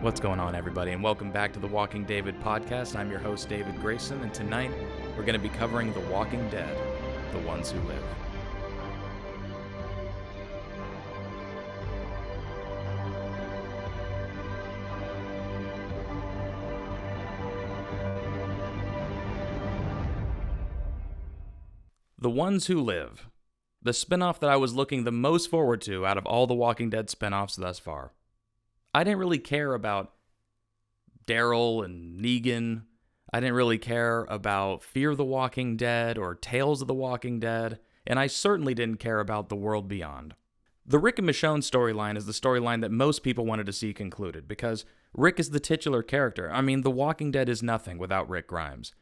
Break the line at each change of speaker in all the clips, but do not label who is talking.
What's going on, everybody, and welcome back to the Walking David podcast. I'm your host, David Grayson, and tonight we're going to be covering The Walking Dead, The Ones Who Live. The Ones Who Live, the spinoff that I was looking the most forward to out of all the Walking Dead spinoffs thus far. I didn't really care about Daryl and Negan. I didn't really care about Fear the Walking Dead or Tales of the Walking Dead, and I certainly didn't care about The World Beyond. The Rick and Michonne storyline is the storyline that most people wanted to see concluded, because Rick is the titular character. I mean, The Walking Dead is nothing without Rick Grimes.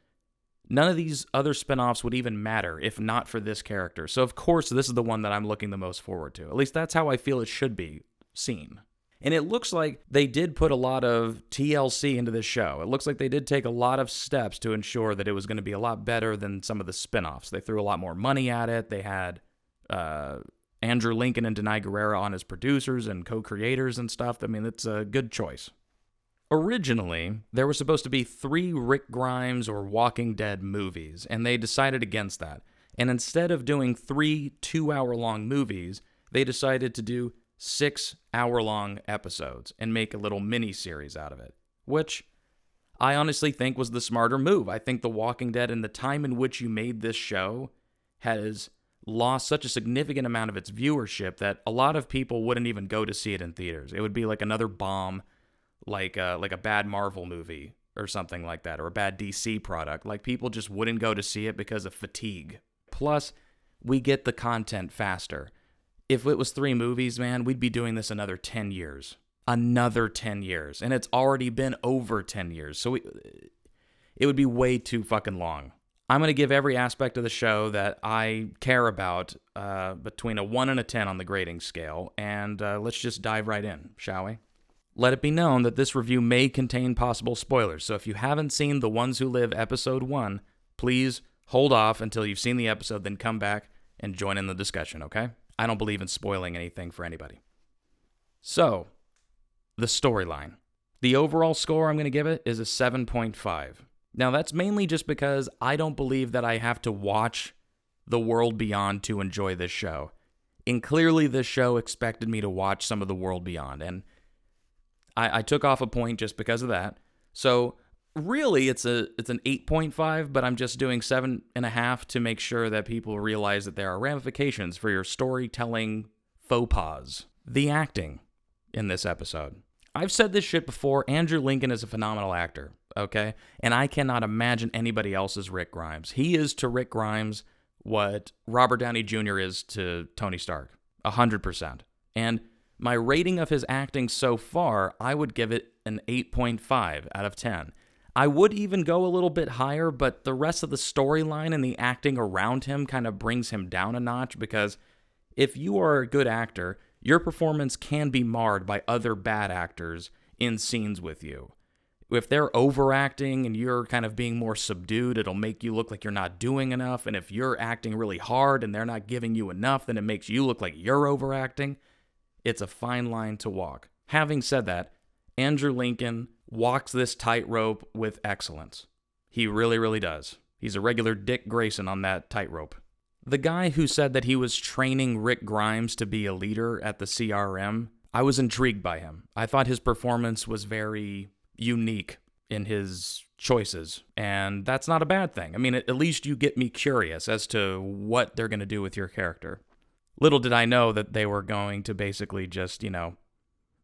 None of these other spinoffs would even matter if not for this character, so of course this is the one that I'm looking the most forward to. At least that's how I feel it should be seen. And it looks like they did put a lot of TLC into this show. It looks like they did take a lot of steps to ensure that it was going to be a lot better than some of the spinoffs. They threw a lot more money at it. They had Andrew Lincoln and Denai Guerrera on as producers and co-creators and stuff. I mean, it's a good choice. Originally, there were supposed to be 3 Rick Grimes or Walking Dead movies, and they decided against that. And instead of doing 3 2-hour-long movies, they decided to do 6-hour-long episodes and make a little mini-series out of it, which I honestly think was the smarter move. I think The Walking Dead and the time in which you made this show has lost such a significant amount of its viewership that a lot of people wouldn't even go to see it in theaters. It would be like another bomb, like a bad Marvel movie or something like that, or a bad DC product. Like, people just wouldn't go to see it because of fatigue. Plus, we get the content faster. If it was 3 movies, man, we'd be doing this another 10 years. Another 10 years. And it's already been over 10 years. So it would be way too fucking long. I'm going to give every aspect of the show that I care about between a 1 and a 10 on the grading scale. And let's just dive right in, shall we? Let it be known that this review may contain possible spoilers. So if you haven't seen The Ones Who Live Episode 1, please hold off until you've seen the episode, then come back and join in the discussion, okay? I don't believe in spoiling anything for anybody. So, the storyline. The overall score I'm going to give it is a 7.5. Now, that's mainly just because I don't believe that I have to watch The World Beyond to enjoy this show. And clearly, this show expected me to watch some of The World Beyond, and I took off a point just because of that. So, really, it's an 8.5, but I'm just doing 7.5 to make sure that people realize that there are ramifications for your storytelling faux pas. The acting in this episode. I've said this shit before. Andrew Lincoln is a phenomenal actor, okay? And I cannot imagine anybody else as Rick Grimes. He is to Rick Grimes what Robert Downey Jr. is to Tony Stark. 100%. And my rating of his acting so far, I would give it an 8.5 out of 10. I would even go a little bit higher, but the rest of the storyline and the acting around him kind of brings him down a notch, because if you are a good actor, your performance can be marred by other bad actors in scenes with you. If they're overacting and you're kind of being more subdued, it'll make you look like you're not doing enough. And if you're acting really hard and they're not giving you enough, then it makes you look like you're overacting. It's a fine line to walk. Having said that, Andrew Lincoln walks this tightrope with excellence. He really, really does. He's a regular Dick Grayson on that tightrope. The guy who said that he was training Rick Grimes to be a leader at the CRM, I was intrigued by him. I thought his performance was very unique in his choices, and that's not a bad thing. I mean, at least you get me curious as to what they're going to do with your character. Little did I know that they were going to basically just,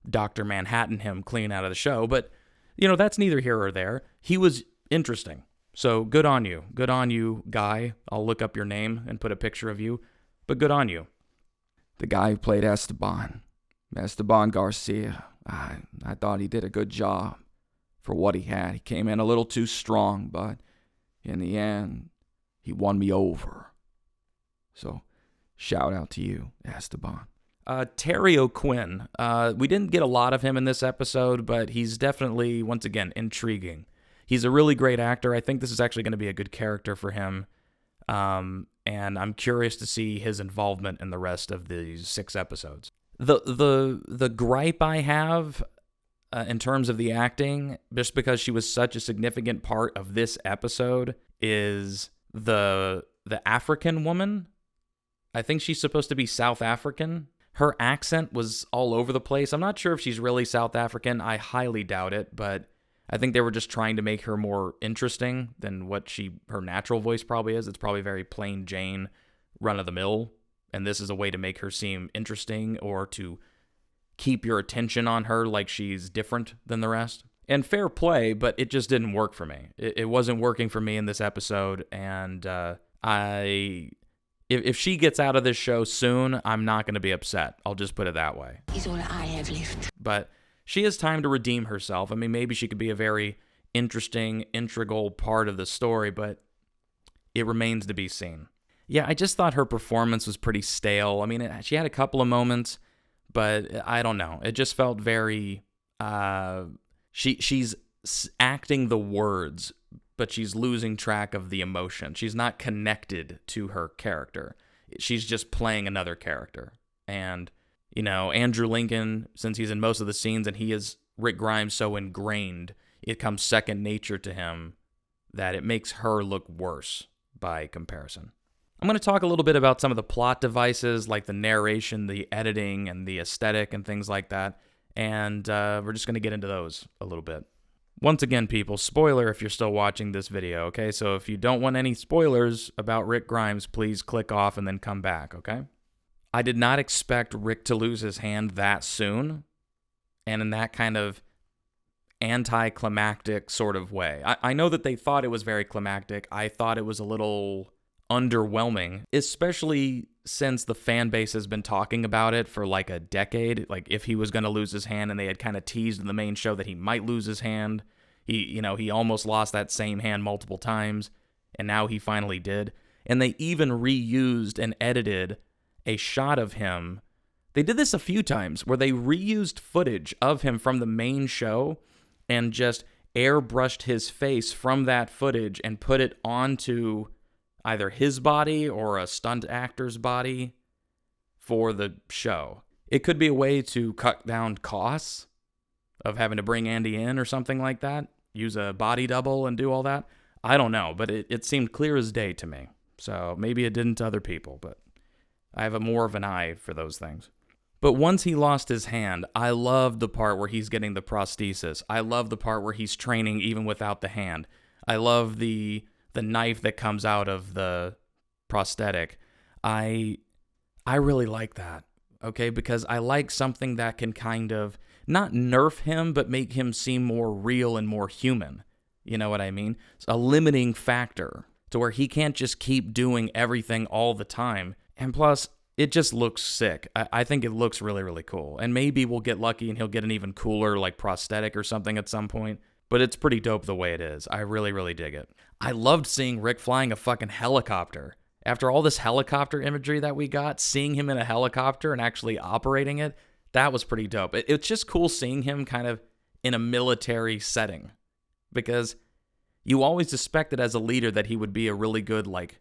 Dr. Manhattan him clean out of the show, but that's neither here or there. He was interesting. So good on you. Good on you, guy. I'll look up your name and put a picture of you, but good on you.
The guy who played Esteban Garcia, I thought he did a good job for what he had. He came in a little too strong, but in the end, he won me over. So, shout out to you, Esteban.
Terry O'Quinn. We didn't get a lot of him in this episode, but he's definitely, once again, intriguing. He's a really great actor. I think this is actually going to be a good character for him. And I'm curious to see his involvement in the rest of these 6 episodes. The gripe I have in terms of the acting, just because she was such a significant part of this episode, is the African woman. I think she's supposed to be South African. Her accent was all over the place. I'm not sure if she's really South African. I highly doubt it, but I think they were just trying to make her more interesting than what her natural voice probably is. It's probably very plain Jane, run-of-the-mill, and this is a way to make her seem interesting or to keep your attention on her like she's different than the rest. And fair play, but it just didn't work for me. It wasn't working for me in this episode, and if she gets out of this show soon, I'm not going to be upset. I'll just put it that way.
Is all I have left.
But she has time to redeem herself. I mean, maybe she could be a very interesting, integral part of the story, but it remains to be seen. Yeah, I just thought her performance was pretty stale. I mean, she had a couple of moments, but I don't know. It just felt very... She's acting the words, but she's losing track of the emotion. She's not connected to her character. She's just playing another character. And, you know, Andrew Lincoln, since he's in most of the scenes and he is Rick Grimes so ingrained, it comes second nature to him that it makes her look worse by comparison. I'm going to talk a little bit about some of the plot devices, like the narration, the editing, and the aesthetic and things like that. And we're just going to get into those a little bit. Once again, people, spoiler if you're still watching this video, okay? So if you don't want any spoilers about Rick Grimes, please click off and then come back, okay? I did not expect Rick to lose his hand that soon, and in that kind of anticlimactic sort of way. I know that they thought it was very climactic. I thought it was a little underwhelming, especially since the fan base has been talking about it for like a decade. Like if he was going to lose his hand, and they had kind of teased in the main show that he might lose his hand. He almost lost that same hand multiple times, and now he finally did. And they even reused and edited a shot of him. They did this a few times where they reused footage of him from the main show and just airbrushed his face from that footage and put it onto either his body or a stunt actor's body for the show. It could be a way to cut down costs of having to bring Andy in or something like that. Use a body double and do all that. I don't know, but it seemed clear as day to me. So maybe it didn't to other people, but I have more of an eye for those things. But once he lost his hand, I loved the part where he's getting the prosthesis. I love the part where he's training even without the hand. I love the knife that comes out of the prosthetic. I really like that, okay? Because I like something that can kind of not nerf him, but make him seem more real and more human. You know what I mean? It's a limiting factor to where he can't just keep doing everything all the time. And plus, it just looks sick. I think it looks really, really cool. And maybe we'll get lucky and he'll get an even cooler like prosthetic or something at some point. But it's pretty dope the way it is. I really, really dig it. I loved seeing Rick flying a fucking helicopter. After all this helicopter imagery that we got, seeing him in a helicopter and actually operating it, that was pretty dope. It's just cool seeing him kind of in a military setting. Because you always suspected as a leader that he would be a really good, like,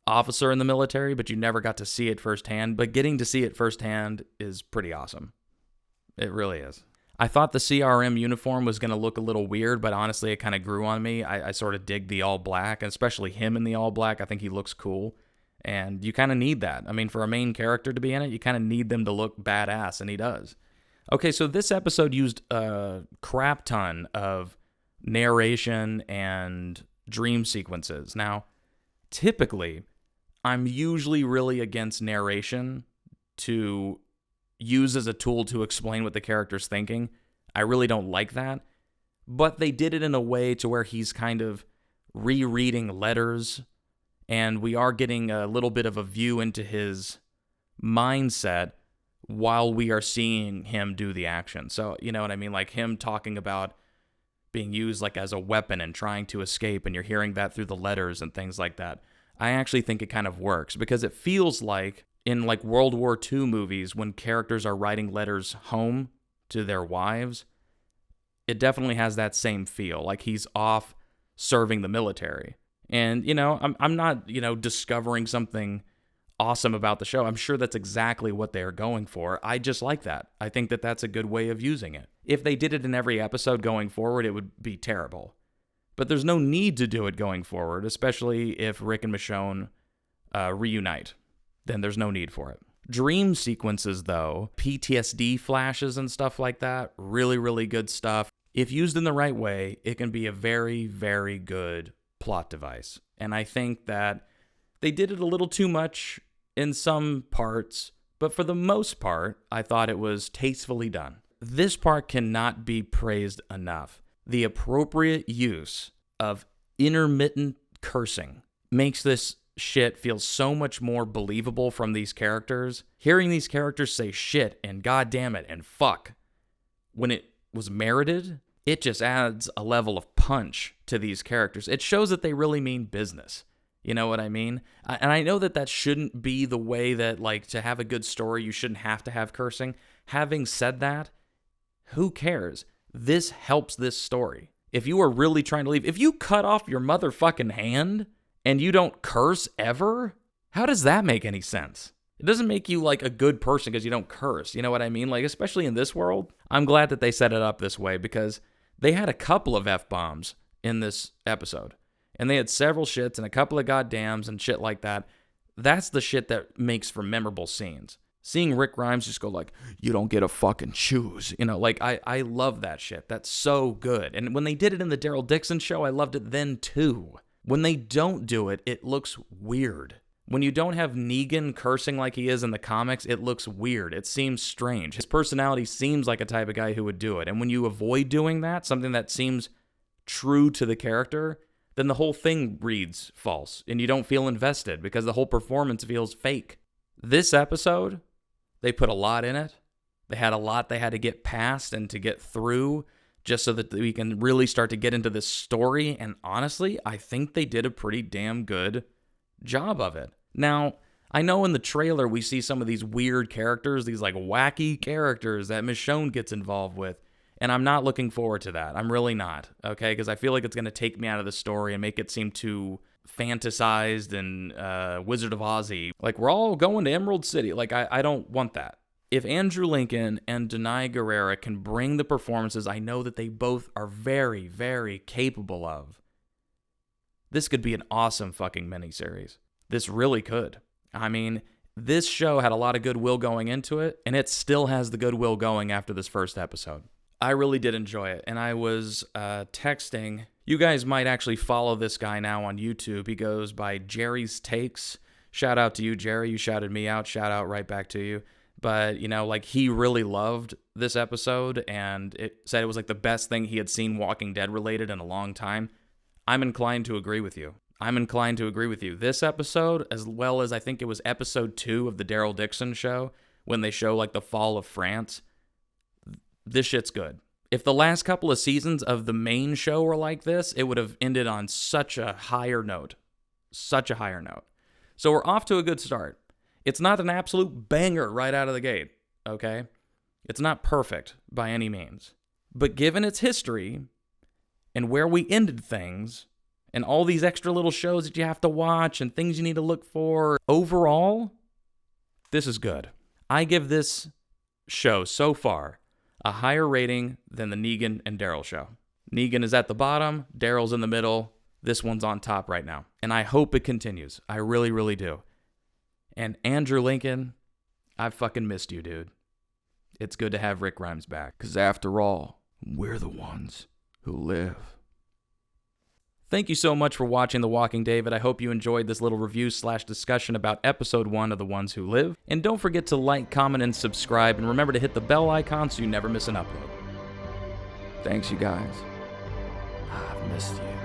officer in the military, but you never got to see it firsthand. But getting to see it firsthand is pretty awesome. It really is. I thought the CRM uniform was going to look a little weird, but honestly, it kind of grew on me. I sort of dig the all black, and especially him in the all black. I think he looks cool, and you kind of need that. I mean, for a main character to be in it, you kind of need them to look badass, and he does. Okay, so this episode used a crap ton of narration and dream sequences. Now, typically, I'm usually really against narration to use as a tool to explain what the character's thinking. I really don't like that. But they did it in a way to where he's kind of rereading letters, and we are getting a little bit of a view into his mindset while we are seeing him do the action. So, you know what I mean? Like him talking about being used like as a weapon and trying to escape, and you're hearing that through the letters and things like that. I actually think it kind of works because it feels like in like World War II movies when characters are writing letters home to their wives, it definitely has that same feel, like he's off serving the military. And, you know, I'm not, discovering something awesome about the show. I'm sure that's exactly what they're going for. I just like that. I think that that's a good way of using it. If they did it in every episode going forward, it would be terrible. But there's no need to do it going forward, especially if Rick and Michonne reunite. Then there's no need for it. Dream sequences, though, PTSD flashes and stuff like that, really, really good stuff. If used in the right way, it can be a very, very good plot device. And I think that they did it a little too much in some parts, but for the most part, I thought it was tastefully done. This part cannot be praised enough. The appropriate use of intermittent cursing makes this shit feels so much more believable from these characters. Hearing these characters say shit and goddamn it and fuck when it was merited, it just adds a level of punch to these characters. It shows that they really mean business. You know what I mean? And I know that that shouldn't be the way that, like, to have a good story, you shouldn't have to have cursing. Having said that, who cares? This helps this story. If you are really trying to leave, if you cut off your motherfucking hand and you don't curse ever, how does that make any sense? It doesn't make you like a good person because you don't curse. You know what I mean? Like, especially in this world, I'm glad that they set it up this way because they had a couple of F-bombs in this episode. And they had several shits and a couple of goddams and shit like that. That's the shit that makes for memorable scenes. Seeing Rick Grimes just go like, you don't get a fucking choose. You know, like, I love that shit. That's so good. And when they did it in the Daryl Dixon show, I loved it then too. When they don't do it, it looks weird. When you don't have Negan cursing like he is in the comics, it looks weird. It seems strange. His personality seems like a type of guy who would do it. And when you avoid doing that, something that seems true to the character, then the whole thing reads false. And you don't feel invested because the whole performance feels fake. This episode, they put a lot in it. They had a lot they had to get past and to get through just so that we can really start to get into this story. And honestly, I think they did a pretty damn good job of it. Now, I know in the trailer we see some of these weird characters, these like wacky characters that Michonne gets involved with. And I'm not looking forward to that. I'm really not, okay? Because I feel like it's going to take me out of the story and make it seem too fantasized and Wizard of Ozzy. Like, we're all going to Emerald City. Like, I don't want that. If Andrew Lincoln and Denai Guerrera can bring the performances I know that they both are very, very capable of, this could be an awesome fucking miniseries. This really could. I mean, this show had a lot of goodwill going into it, and it still has the goodwill going after this first episode. I really did enjoy it, and I was texting. You guys might actually follow this guy now on YouTube. He goes by Jerry's Takes. Shout out to you, Jerry. You shouted me out. Shout out right back to you. But, you know, like, he really loved this episode, and it said it was like the best thing he had seen Walking Dead related in a long time. I'm inclined to agree with you. This episode, as well as I think it was episode 2 of the Daryl Dixon show, when they show like the fall of France, this shit's good. If the last couple of seasons of the main show were like this, it would have ended on such a higher note. So we're off to a good start. It's not an absolute banger right out of the gate, okay? It's not perfect by any means. But given its history and where we ended things and all these extra little shows that you have to watch and things you need to look for, overall, this is good. I give this show so far a higher rating than the Negan and Daryl show. Negan is at the bottom, Daryl's in the middle, this one's on top right now. And I hope it continues. I really, really do. And Andrew Lincoln, I fucking missed you, dude. It's good to have Rick Grimes back.
Because after all, we're the ones who live.
Thank you so much for watching The Walking David. I hope you enjoyed this little review/discussion about episode 1 of The Ones Who Live. And don't forget to like, comment, and subscribe. And remember to hit the bell icon so you never miss an upload.
Thanks, you guys. I've missed you.